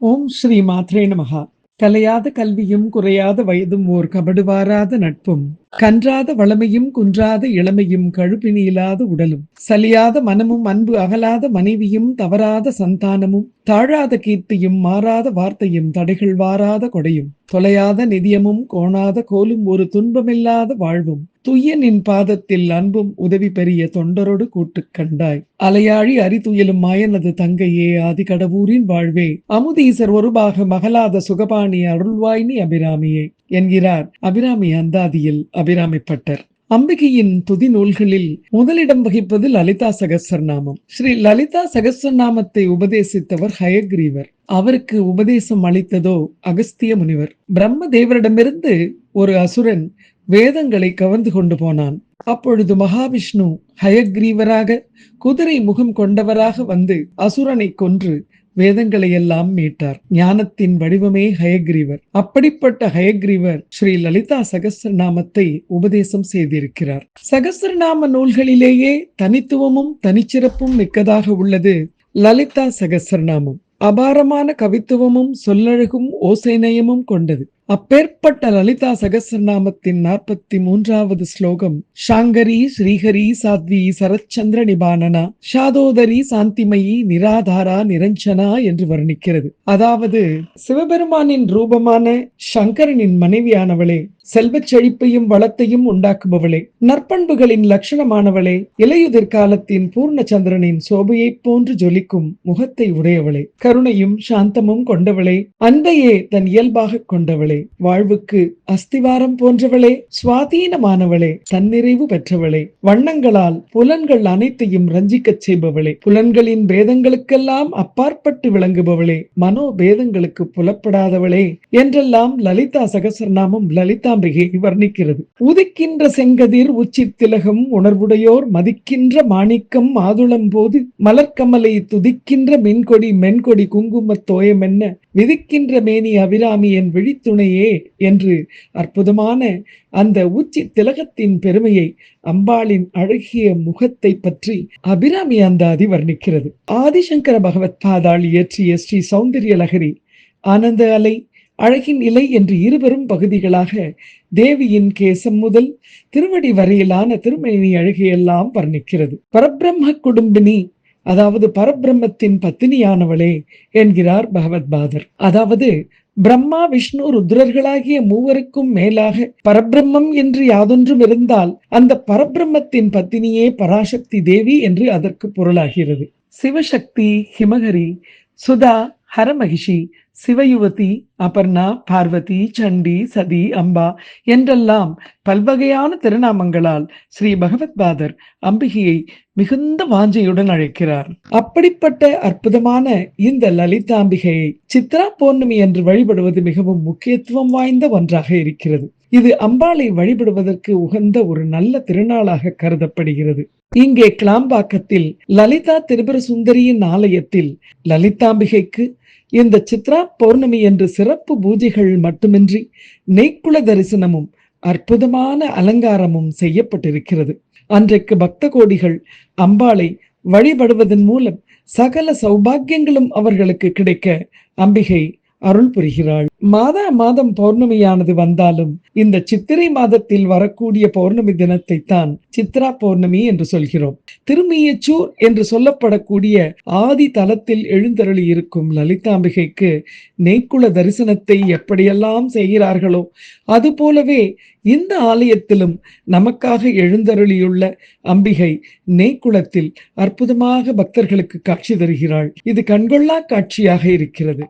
ஓம் ஸ்ரீ மாத்ரே நமஹா. கலையாத கல்வியும் குறையாத வயதும் ஓர் கபடுவாராத நட்பும் கன்றாத வளமையும் குன்றாத இளமையும் கழுப்பினி இல்லாத உடலும் சலியாத மனமும் அன்பு அகலாத மனைவியும் தவறாத சந்தானமும் தாழாத கீர்த்தியும் மாறாத வார்த்தையும் தடைகள் வாராத கொடையும் தொலையாத நிதியமும் கோணாத கோலும் ஒரு துன்பமில்லாத வாழ்வும் துய்ய நின் பாதத்தில் அன்பும் உதவி பெரிய தொண்டரோடு கூட்டுக் கண்டாய். அலையாழி அரிதுயலும் மாயனது தங்கையே ஆதி கடவுரின் வாழ்வே அமுதீசர் ஒருபாக மகளாத சுகபாணி அருள்வாய்னி அபிராமியே என்கிறார் அபிராமி அந்தாதியில் அபிராமிப்பட்டர். அம்பிகையின் துதி நூல்களில் முதலிடம் வகிப்பது லலிதா சகஸ்ரநாமம். ஸ்ரீ லலிதா சகஸ்ரநாமத்தை உபதேசித்தவர் ஹயக்ரீவர். அவருக்கு உபதேசம் அளித்ததோ அகஸ்திய முனிவர். பிரம்ம தேவரிடமிருந்து ஒரு அசுரன் வேதங்களை கவர்ந்து கொண்டு போனான். அப்பொழுது மகாவிஷ்ணு ஹயக்ரீவராக குதிரை முகம் கொண்டவராக வந்து அசுரனை கொன்று வேதங்களை எல்லாம் மீட்டார். ஞானத்தின் வடிவமே ஹயக்ரீவர். அப்படிப்பட்ட ஹயக்ரீவர் ஸ்ரீ லலிதா சகஸ்ரநாமத்தை உபதேசம் செய்திருக்கிறார். சகஸ்ரநாம நூல்களிலேயே தனித்துவமும் தனிச்சிறப்பும் மிக்கதாக உள்ளது லலிதா சகஸ்ரநாமம். அபாரமான கவித்துவமும் சொல்லழகும் ஓசைநயமும் கொண்டது. அப்பேற்பட்ட லலிதா சகஸ்ரநாமத்தின் 43வது ஸ்லோகம் ஷாங்கரி ஸ்ரீஹரி சாத்வி சரச்சந்திர நிபானனா ஷாதோதரி சாந்திமயி நிராதாரா நிரஞ்சனா என்று வர்ணிக்கிறது. அதாவது சிவபெருமானின் ரூபமான சங்கரனின் மனைவியானவளே, செல்வச் செழிப்பையும் வளத்தையும் உண்டாக்குபவளே, நற்பண்புகளின் லட்சணமானவளே, இலையுதிர் காலத்தின் பூர்ணச்சந்திரனின் சோபையைப் போன்று ஜொலிக்கும் முகத்தை உடையவளே, கருணையும் சாந்தமும் கொண்டவளே, அன்பையே தன் இயல்பாக கொண்டவளே, வாழ்வுக்கு அஸ்திவாரம் போன்றவளே, சுவாதீனமானவளே, தன்னிறைவு பெற்றவளே, வண்ணங்களால் புலன்கள் அனைத்தையும் ரஞ்சிக்கச் செய்பவளே, புலன்களின் பேதங்களுக்கெல்லாம் அப்பாற்பட்டு விளங்குபவளே, மனோ பேதங்களுக்கு புலப்படாதவளே என்றெல்லாம் லலிதா சகஸ்ரநாமம் லலிதாம்பிகை வர்ணிக்கிறது. உதிக்கின்ற செங்கதிர் உச்சி திலகம் உணர்வுடையோர் மதிக்கின்ற மாணிக்கம் மாதுளம் போது மலர்கமலை துதிக்கின்ற மென்கொடி மென்கொடி குங்கும தோயமென்ன விதிக்கின்ற மேனி அபிராமி என் விழித்துணையே என்று அற்புதமான அந்த உச்சி திலகத்தின் பெருமையை, அம்பாளின் அழகிய முகத்தை பற்றி அபிராமி அந்தாதி வர்ணிக்கிறது. ஆதிசங்கர பகவத் பாதாள் இயற்றிய ஸ்ரீ சௌந்தர்ய லகரி, ஆனந்த அலை, அழகின் இலை என்று இருவரும் பகுதிகளாக தேவியின் கேசம் முதல் திருவடி வரையிலான திருமேனி அழகையெல்லாம் வர்ணிக்கிறது. பரபிரம்ம குடும்பினி, அதாவது பரபிரம்மத்தின் பத்தினியானவளே என்கிறார் பகவத் பாதர். அதாவது பிரம்மா விஷ்ணு ருத்ரர்களாகிய மூவருக்கும் மேலாக பரபிரம்மம் என்று யாதொன்றும் இருந்தால் அந்த பரபிரம்மத்தின் பத்தினியே பராசக்தி தேவி என்று அதற்கு பொருளாகிறது. சிவசக்தி, ஹிமகரி, சுதா, ஹரமகிஷி, சிவயுவதி, அபர்ணா, பார்வதி, சண்டி, சதி, அம்பா என்றெல்லாம் பல்வகையான திருநாமங்களால் ஸ்ரீ பகவத் பாதர் அம்பிகையை மிகுந்த வாஞ்சையுடன் அழைக்கிறார். அப்படிப்பட்ட அற்புதமான இந்த லலிதாம்பிகையை சித்ரா பௌர்ணமி என்று வழிபடுவது மிகவும் முக்கியத்துவம் வாய்ந்த ஒன்றாக இருக்கிறது. இது அம்பாளை வழிபடுவதற்கு உகந்த ஒரு நல்ல திருநாளாக கருதப்படுகிறது. இங்கே கிளாம்பாக்கத்தில் லலிதா திரிபுர சுந்தரியின் ஆலயத்தில் லலிதாம்பிகைக்கு இந்த சித்ரா பௌர்ணமி என்று சிறப்பு பூஜைகள் மட்டுமின்றி நெய்க்குள தரிசனமும் அற்புதமான அலங்காரமும் செய்யப்பட்டிருக்கிறது. அன்றைக்கு பக்த கோடிகள் அம்பாளை வழிபடுவதன் மூலம் சகல சௌபாகியங்களும் அவர்களுக்கு கிடைக்க அம்பிகை அருள் புரிகிறாள். மாதம் பௌர்ணமியானது வந்தாலும் இந்த சித்திரை மாதத்தில் வரக்கூடிய பௌர்ணமி தினத்தை தான் சித்ரா பௌர்ணமி என்று சொல்கிறோம். திருமியச்சூர் என்று சொல்லப்படக்கூடிய ஆதி தலத்தில் எழுந்தருளி இருக்கும் லலிதாம்பிகைக்கு நெய்க்குள தரிசனத்தை எப்படியெல்லாம் செய்கிறார்களோ அது போலவே இந்த ஆலயத்திலும் நமக்காக எழுந்தருளியுள்ள அம்பிகை நெய்க்குளத்தில் அற்புதமாக பக்தர்களுக்கு காட்சி தருகிறாள். இது கண்கொள்ளா காட்சியாக இருக்கிறது.